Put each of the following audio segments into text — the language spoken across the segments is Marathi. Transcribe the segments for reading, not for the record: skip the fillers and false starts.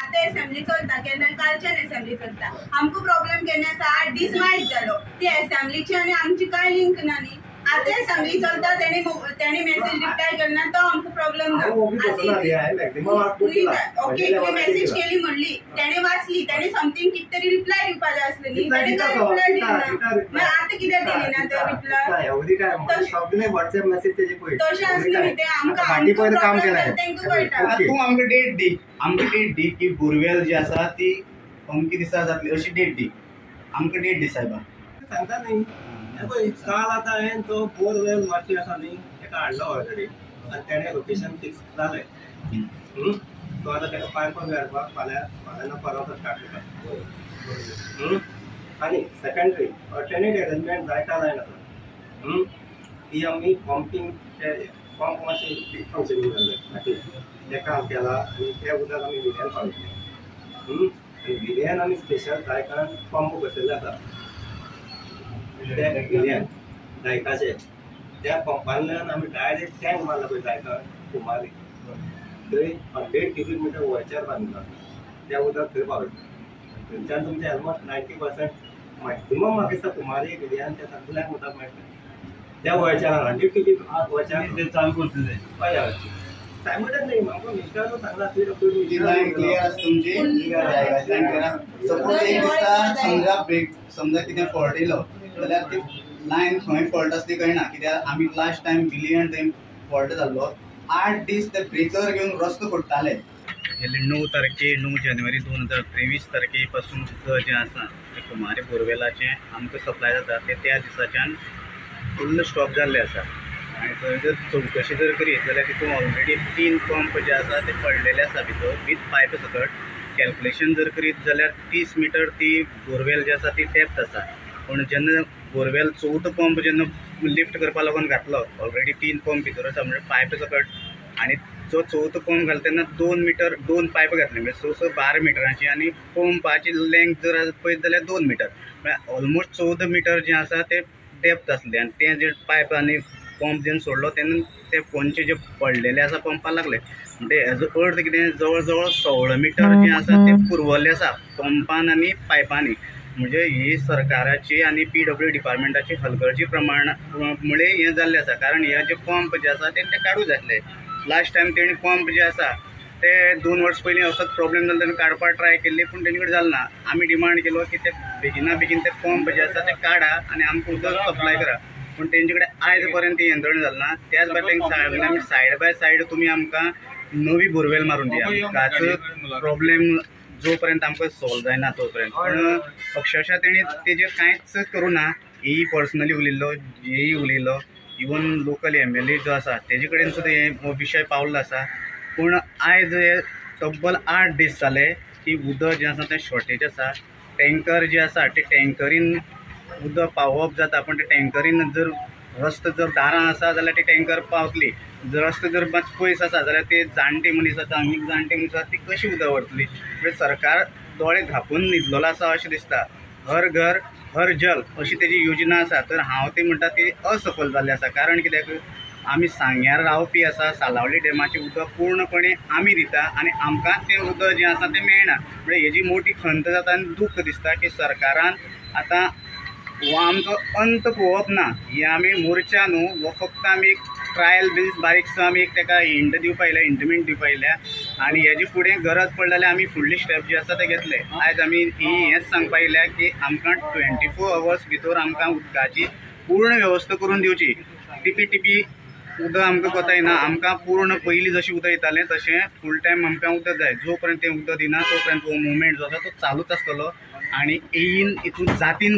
आतां असेंब्ली चलता केन्ना कालच्यान असेंब्ली चलता आमकां प्रॉब्लेम केन्ना आसा 8 दीस मायज जालो ती असेंब्लीची आनी आमची कांय लिंक ना न्ही आतां असेंब्ली चलता तेणी मेसेज रिप्लाय करना तो आमकां प्रॉब्लेम ना ओके तुवें मेसेज केली म्हणली तेणे वाचली तेणे समथींग कितें तरी रिप्लाय दिवपा जाय आसलें न्ही तेणे कांय रिप्लाय दिना मागीर आतां कित्याक दिली ना तो रिप्लाय तशें आसलें न्ही तें आमकां काम केलें तेंका कळटा तूं आमकां डेट दी की बोरवेल जी आसा ती अमकी दिसा जातली अशी डेट दी आमकां डेट दी सायबा सांगता न्ही काल आतां हांवें तो बोरवेल माती आसा न्ही तेका हाडलो ऑलरेडी आनी तेणें लोकेशन फिक्स जालें तो आतां तेका पायप घालपाक फाल्यां ना परवा स्टार्ट करता आनी सेकंडरी ऑल्टरनेट अरेंजमेंट जायता जायना ती आमी पंपींग पंप मातशें फंक्शनींग जाल्लें तेका हांव केला आनी तें उदक आमी विल्यान पावयलें आनी विल्यान आमी स्पेशल जायकान पंप बसयल्ले आसा त्या विल्यान जायकाचे त्या पंपांतल्यान आमी डायरेक्ट टँक मारला पळय जायका कुमारी थंय 100 cubic meter वयच्यार बांदला त्या उदक थंय पावयता थंयच्यान तुमचें ऑलमोस्ट 90% मॅक्सिमम म्हाका दिसता कुमारी विल्यान त्या सगळ्याक उदक मेळटा त्या वयच्यार 100 cubic वयच्यार ते चालू करतले हय हय टायमार नाही म्हाका मिस्टर सांगला तुवें लायन क्लियर आसा तुमची सपोज एक दिसा समजा कितें फॉल्ट येयलो जाल्यार ती लायन खंय फॉल्ट आसा ती कळना कित्याक आमी लास्ट टायम विलियन थंय फॉल्ट जाल्लो 8 दीस ते ब्रेकर घेवन रस्तो फोडटाले गेले 9 जानेवारी 2023 तारखे पासून उदक जें आसा तें कुमारी बोरवेलाचें आमकां सप्लाय जाता तें त्या दिसाच्यान फुल्ल स्टॉप जाल्लें आसा आनी थंय जर चवकशी जर करीत जाल्यार तितून ऑलरेडी 3 पंप जे आसा ते पडलेले आसा भितर वीथ पायप सकट कॅल्क्युलेशन जर करीत जाल्यार 30 मीटर ती बोरवेल जी आसा ती डेप्थ आसा पण जेन्ना बोरवेल 4थो पंप जेन्ना लिफ्ट करपा लागून घातलो ऑलरेडी 3 पंप भितर आसा म्हणजे पायप सकट आनी जो 4थो पंप घालता तेन्ना 2 मीटर 2 पायप घातले म्हणजे 12 मिटरांची आनी पंपाची लेंथ जर पळयत जाल्यार 2 मीटर म्हळ्यार ऑलमोस्ट 14 मीटर जें आसा तें डेप्थ आसलें आनी तें जे पायप आनी पंप जेन्ना सोडलो तेन्ना ते फोनचे जे पडलेले आसा पंपाक लागले म्हणजे हेजो अर्थ कितें जवळ जवळ 16 मीटर जें आसा तें पुरवल्लें आसा पंपान आनी पायपांनी म्हणजे ही सरकाराची आनी PWD डिपार्टमेंटाची हलगर्जी मुळे हें जाल्लें आसा कारण हे जे पंप जे आसा ते काडूं जाय आसले लास्ट टायम तेणी पंप जे आसा ते 2 वर्स पयलीं असोच प्रॉब्लेम जालो तेणें काडपाक ट्राय केल्ली पूण तेणे कडेन जालें ना आमी डिमांड केलो की ते बेगिना बेगीन ते पंप जे आसा ते काडा आनी आमकां उदक सप्लाय करा पूण तेंचे कडेन आयज पर्यंत ती यंत्रणा जाली ना त्याच भायर तेंकां सांगलें आमी सायड बाय सायड तुमी आमकां नवी बोरवेल मारून दिया हाचो प्रॉब्लेम जो पर्यंत आमकां सॉल्व जायना तो पर्यंत पण अक्षरशः तेणी तेजेर कांयच करूं ना ही पर्सनली उलयल्लो जेई उलयल्लो इवन लोकल MLA जो आसा तेजे कडेन सुद्दां हे विशय पावल्लो आसा पूण आयज तब्बल 8 दीस जाले की उदक जें आसा तें शॉर्टेज आसा टँकर जे आसा ते टँकरीन उदक पावोवप जाता पण ते टँकरीन जर रस्तो जर दारां आसा जाल्यार ती टँकर पावतली जर रस्तो जर मातसो पयस आसा जाल्यार ते जाणटे मनीस आसा आनी जाणटे मनीस आसा ती कशी उदक व्हरतली म्हणजे सरकार दोळे धांपून न्हिदलेलो आसा अशें दिसता हर घर हर जल अशी तेजी योजना आसा तर हांव ती म्हणटा ती असफल जाल्ली आसा कारण कित्याक आमी सांग्यार रावपी आसा सालावली डॅमाचें उदक पूर्णपणे आमी दिता आनी आमकां तें उदक जें आसा तें मेळना म्हणजे हेजी मोठी खंत जाता आनी दूख दिसता की सरकारान आतां हो आमचो अंत पळोवप ना ही आमी मोर्चा न्हू हो फक्त आमी ट्रायल बेस बारीकसो आमी ताका हिंट दिवपा येयल्या इंटमेंट दिवपा येयल्या आनी हेजे फुडें गरज पडली जाल्यार आमी फुडले स्टेप जे आसा ते घेतले आयज आमी हेंच सांगपा येयल्या की आमकां 24 hours भितर आमकां उदकाची पूर्ण वेवस्था करून दिवची टिपी उदक आमकां कोता येना आमकां पूर्ण पयलीं जशें उदक येतालें तशें फूल टायम आमकां उदक जाय जो पर्यंत तें उदक दिना तो पर्यंत हो मुवमेंट जो आसा तो चालूच आसतलो आनी येयन हितून जातीन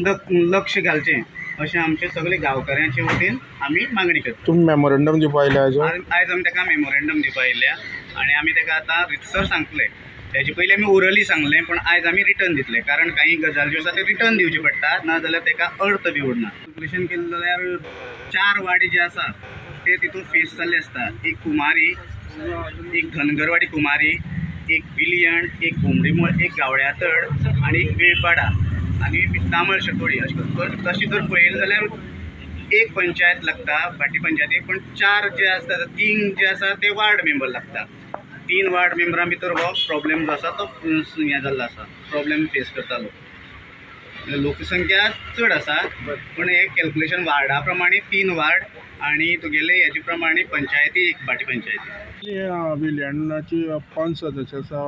लक्ष घालचें अशें आमचे सगळे गांवकाऱ्यांचे वतीन आमी मागणी करता तुम्ही मेमोरेंडम दिवपा आयल्या आयज आमी ताका मेमोरेंडम दिवपा आयल्या आनी आमी ताका आतां रितसर सांगतले तेजे पयलीं आमी ओरली सांगलें पण आयज आमी रिटर्न दितले कारण काही गजाल ज्यो आसा ते रिटर्न दिवचे पडटा नाजाल्यार ताका अर्थ बी उरना कॅल्क्युलेशन केलें जाल्यार 4 वाडी जे आसा ते तितून फेस जाल्ले आसता एक कुमारी एक धनगरवाडी कुमारी एक विलियण एक घुमडीमळ एक गावड्यातड आनी एक वेळपाडा आनी दामळ शेतोळी अशें तशें जर पळयलें जाल्यार एक पंचायत लागता भाटी पंचायतीक पण 4 जे आसता 3 जे आसा ते वार्ड मेंबर लागता 3 वार्ड मेंबरां भितर हो प्रॉब्लेम जो आसा तो हें जाल्लो आसा, प्रॉब्लेम फेस करतालो. लोकसंख्या चड आसा पूण हे कॅल्क्युलेशन वार्डा प्रमाणे 3 वार्ड आनी तुगेले हेजे प्रमाणे पंचायती एक फाटी पंचायती. विलियनाची पंच सदस्य आसा,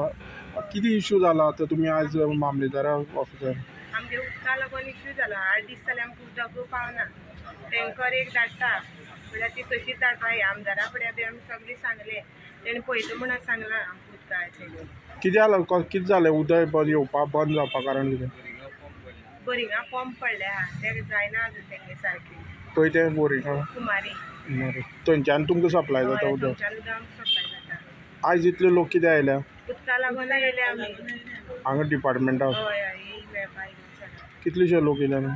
कितें इश्यू जाला आतां तुमी आज मामलेदारा ऑफिसार? आमगे उदका लागून इश्यू जाला. 8 दीस जाले आमकां उदक पावना. टँकर एक धाडटा म्हळ्यार ती तशीच धाडटा. ह्या आमदारा फुड्यां बी आमी सगळें सांगलें, तेणी पळयता म्हणून सांगलां उदकाचें. कितें जालें उदक बंद येवपा बंद जावपा कारण कितें? बोरिंगा पंप पडले आहा, ते जायना आजून तेंगे सारकें. खंय तें बोरिंगा? कुमारी. थंयच्यान तुमकां सप्लाय जाता उदक? थंयच्यान उदक आमकां सप्लाय जाता. आयज इतले लोक कितें आयल्या? उदका लागून येयले आमी हांगा डिपार्टमेंटा. हय हय मेळपा येयले. कितलेशे लोक येयले न्हू?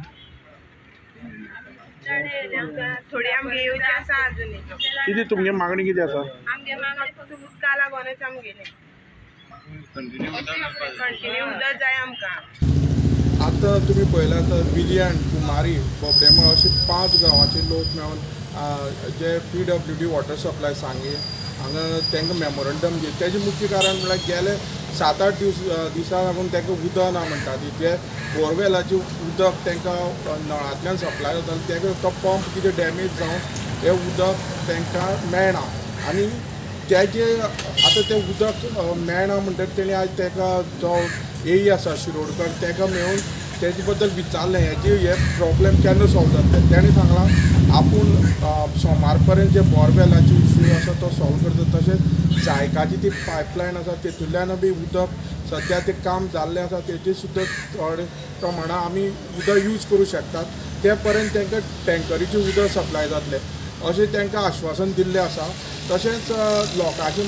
थोडी आमगे येवची आसा अजून. कितें तुमगे मागणी कितें आसा? आमगे मागणी फक्त उदका लागूनच आमगेलें कंटिन्यू उदक जाय आमकां. आतां तुमी पळयल्यात विलियन, कुमारी, बोबडेमळ अशे 5 गांवांचे लोक मेळून जे PWD वॉटर सप्लाय सांगे हांगा तांकां मेमोरंडम दिले. तेजें मुख्य कारण म्हळ्यार गेले 7-8 दिसां लागून तांकां उदक ना म्हणटा. जे बोरवेलाचें उदक तांकां नळांतल्यान सप्लाय जाता ताका तो पंप कितें डॅमेज जावन हें उदक तांकां मेळना. आनी तेजे आतां तें उदक मेळना म्हणटकीर तेणी आज ताका जो AE आसा शिरोडकर ताका मेळून तेजे बद्दल विचारलें हे प्रॉब्लेम केन्ना सॉल्व जातले. तेणें सांगलां आपूण सोमार पर्यंत जे बोरवेलाचे इश्यू आसा तो सॉल्व करता. तशेंच जायकाची ती पायपलायन आसा तेतूंतल्यान बी उदक सद्या तें काम जाल्लें आसा, तेजें सुद्दां थोडे प्रमाणांत आमी उदक यूज करूं शकतात. ते पर्यंत तांकां टँकरीचें उदक सप्लाय जातलें अशें तांकां आश्वासन दिल्लें आसा. तशेंच लोकांचे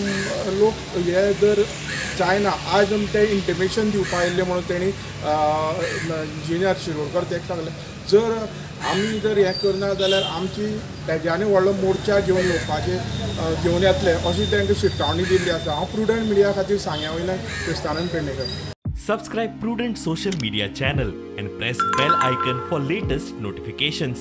लोक हे जर जायना आज ते इंटिमेशन दिवपा येयल्लें म्हणून तेणी इंजिनियर शिरोडकर ताका सांगलें जर आमी जर हें करना जाल्यार आमची तेज्यानी व्हडलो मोर्चा घेवन येवपाचें घेवन येतले अशी तांकां शिटकावणी दिल्ली आसा. हांव प्रुडंट मिडिया खातीर सांग्या वयल्यान क्रिस्तानंद Pednekar. Subscribe Prudent social media channel and press bell icon for latest notifications.